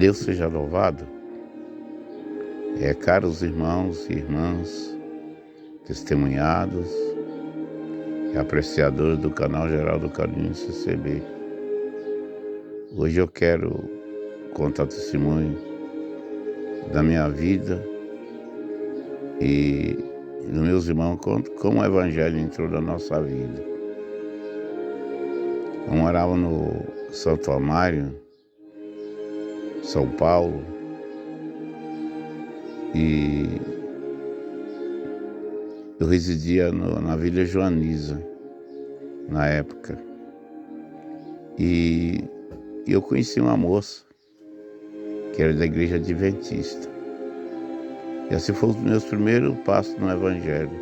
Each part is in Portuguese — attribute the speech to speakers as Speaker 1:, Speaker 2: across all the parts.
Speaker 1: Deus seja louvado. Caros irmãos e irmãs, testemunhados e apreciadores do canal Geraldo Carlinhos CCB. Hoje eu quero contar testemunho da minha vida e dos meus irmãos, como o Evangelho entrou na nossa vida. Eu morava no Santo Amaro, São Paulo, e eu residia na Vila Joaniza, na época. E eu conheci uma moça que era da igreja adventista. E assim foram os meus primeiros passos no Evangelho.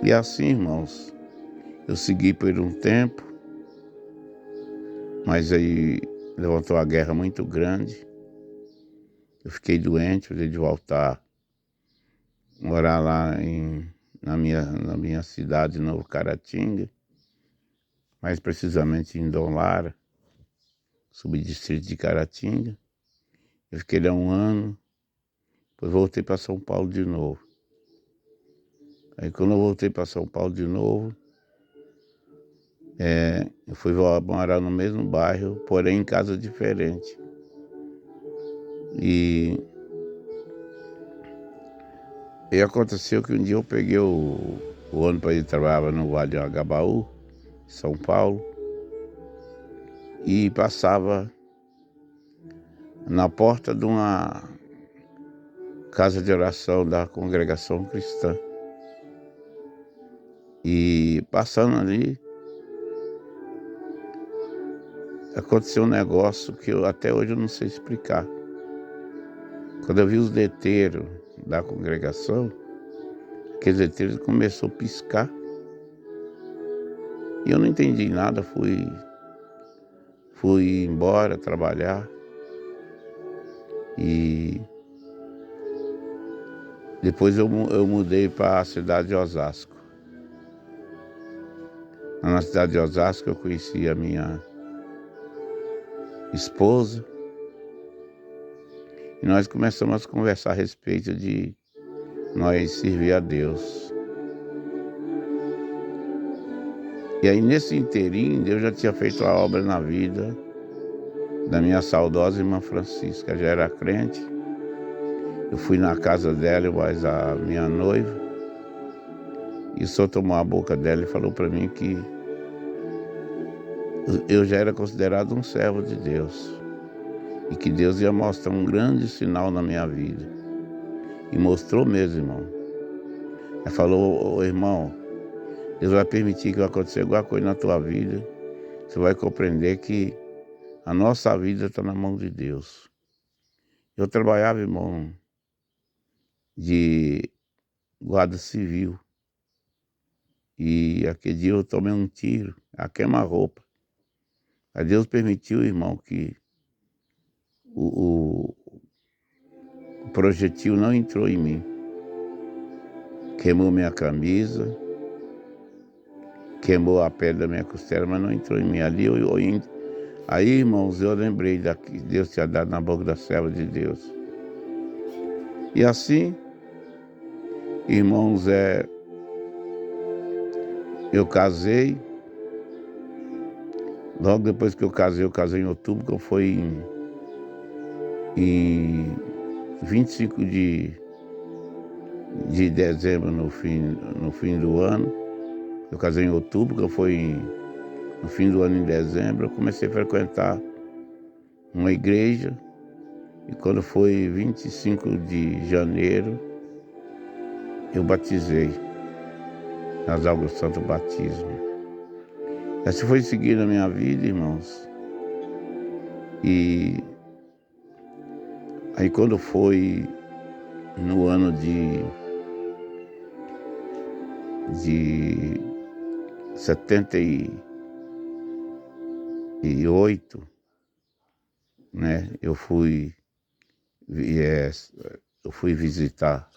Speaker 1: E assim, irmãos, eu segui por um tempo, mas aí levantou uma guerra muito grande. Eu fiquei doente, eu tive de voltar, morar lá na minha cidade, Novo Caratinga, mais precisamente em Dom Lara, subdistrito de Caratinga. Eu fiquei lá um ano, depois voltei para São Paulo de novo. Aí quando eu voltei para São Paulo de novo, eu fui morar no mesmo bairro, porém em casa diferente. E aconteceu que um dia eu peguei o ônibus para ir trabalhar no Vale do Agabaú, São Paulo, e passava na porta de uma casa de oração da congregação cristã. E passando ali, aconteceu um negócio que até hoje eu não sei explicar. Quando eu vi os letreiros da congregação, aqueles letreiros começou a piscar. E eu não entendi nada, fui embora trabalhar. E depois eu mudei para a cidade de Osasco. Na cidade de Osasco eu conheci a minha esposa. E nós começamos a conversar a respeito de nós servir a Deus. E aí nesse inteirinho, Deus já tinha feito a obra na vida da minha saudosa irmã Francisca. Já era crente. Eu fui na casa dela, mas a minha noiva, e o Senhor tomou a boca dela e falou para mim que eu já era considerado um servo de Deus. E que Deus ia mostrar um grande sinal na minha vida. E mostrou mesmo, irmão. Ela falou, irmão, Deus vai permitir que vai acontecer alguma coisa na tua vida. Você vai compreender que a nossa vida está na mão de Deus. Eu trabalhava, irmão, de guarda civil. E aquele dia eu tomei um tiro, a queima-roupa. Aí Deus permitiu, irmão, que o projetil não entrou em mim. Queimou minha camisa, queimou a pele da minha costela, mas não entrou em mim. Aí, irmãos, eu lembrei da que Deus tinha dado na boca da serva de Deus. E assim, irmãos, eu casei. Logo depois que eu casei em outubro, que foi em 25 de dezembro, no fim do ano. Eu casei em outubro, que foi no fim do ano, em dezembro. Eu comecei a frequentar uma igreja. E quando foi 25 de janeiro, eu batizei nas águas do Santo Batismo. Essa foi seguindo a minha vida, irmãos. E aí quando foi no ano de 78, né? Eu fui visitar.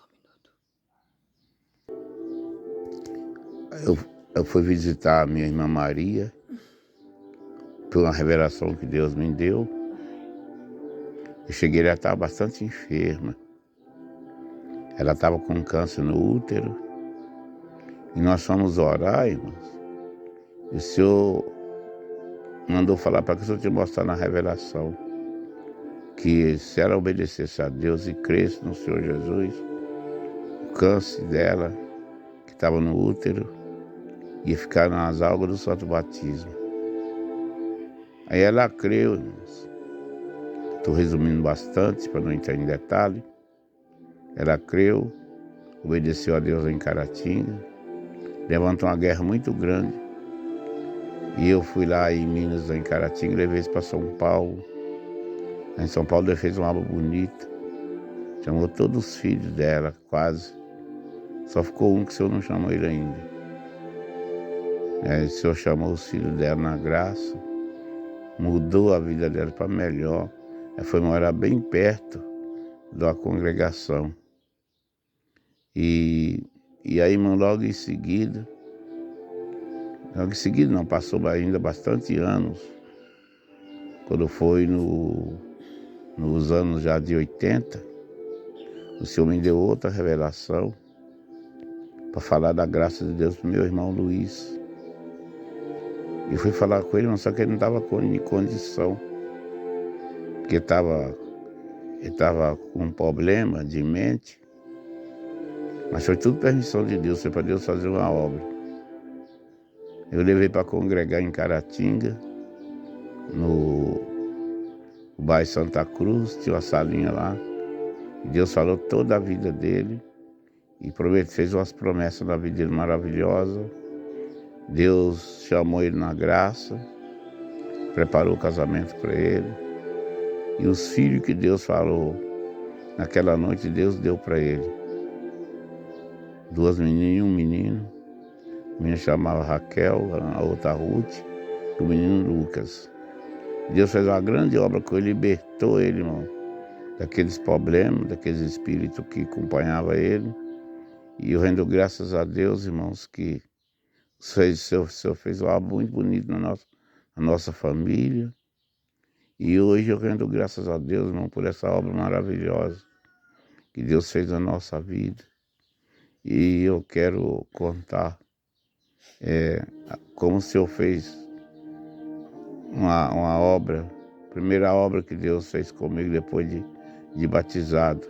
Speaker 1: Eu fui visitar a minha irmã Maria, Foi uma revelação que Deus me deu. Eu cheguei, ela estava bastante enferma. Ela estava com câncer no útero. E nós fomos orar, irmãos. E o Senhor mandou falar para que o Senhor te mostrar na revelação que se ela obedecesse a Deus e cresce no Senhor Jesus, o câncer dela, que estava no útero, ia ficar nas águas do Santo Batismo. Aí ela creu, irmãos. Estou resumindo bastante para não entrar em detalhe. Ela creu, obedeceu a Deus em Caratinga, levantou uma guerra muito grande. E eu fui lá em Minas, em Caratinga, levei isso para São Paulo. Em São Paulo ele fez uma obra bonita. Chamou todos os filhos dela, quase. Só ficou um que o Senhor não chamou ele ainda. O Senhor chamou os filhos dela na graça, mudou a vida dela para melhor. Ela foi morar bem perto da congregação. E aí, irmão, logo em seguida não, passou ainda bastante anos. Quando foi nos anos já de 80, o Senhor me deu outra revelação para falar da graça de Deus para o meu irmão Luiz. E fui falar com ele, mas só que ele não estava em condição. Porque ele estava com um problema de mente. Mas foi tudo permissão de Deus, foi para Deus fazer uma obra. Eu levei para congregar em Caratinga, no bairro Santa Cruz, tinha uma salinha lá. Deus falou toda a vida dele e fez umas promessas na vida dele maravilhosas. Deus chamou ele na graça, preparou o casamento para ele. E os filhos que Deus falou naquela noite, Deus deu para ele. 2 meninas e um menino. A menina chamava Raquel, a outra Ruth, e o menino Lucas. Deus fez uma grande obra com ele, libertou ele, irmão, daqueles problemas, daqueles espíritos que acompanhavam ele. E eu rendo graças a Deus, irmãos, que o Senhor fez algo muito bonito na nossa família. E hoje eu rendo graças a Deus, irmão, por essa obra maravilhosa que Deus fez na nossa vida. E eu quero contar como o Senhor fez uma obra, a primeira obra que Deus fez comigo depois de batizado.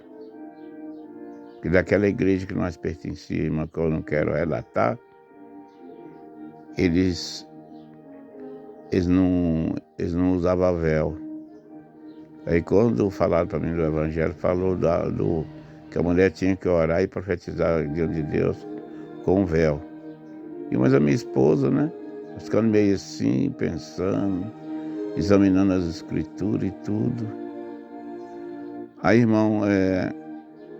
Speaker 1: Que daquela igreja que nós pertencíamos, que eu não quero relatar, eles não usavam véu. Aí quando falaram para mim do Evangelho, falou que a mulher tinha que orar e profetizar diante de Deus com véu. Mas a minha esposa, né, ficando meio assim, pensando, examinando as escrituras e tudo. Aí, irmão,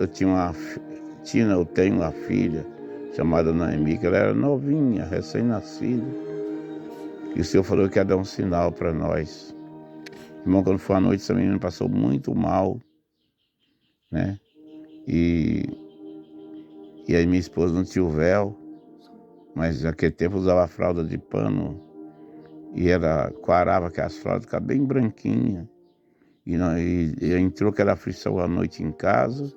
Speaker 1: eu tenho uma filha chamada Noemi, que ela era novinha, recém-nascida. E o Senhor falou que ia dar um sinal para nós. Irmão, quando foi à noite, essa menina passou muito mal, né? E aí minha esposa não tinha o véu, mas naquele tempo usava fralda de pano e ela quarava que as fraldas ficavam bem branquinhas. E entrou aquela aflição à noite em casa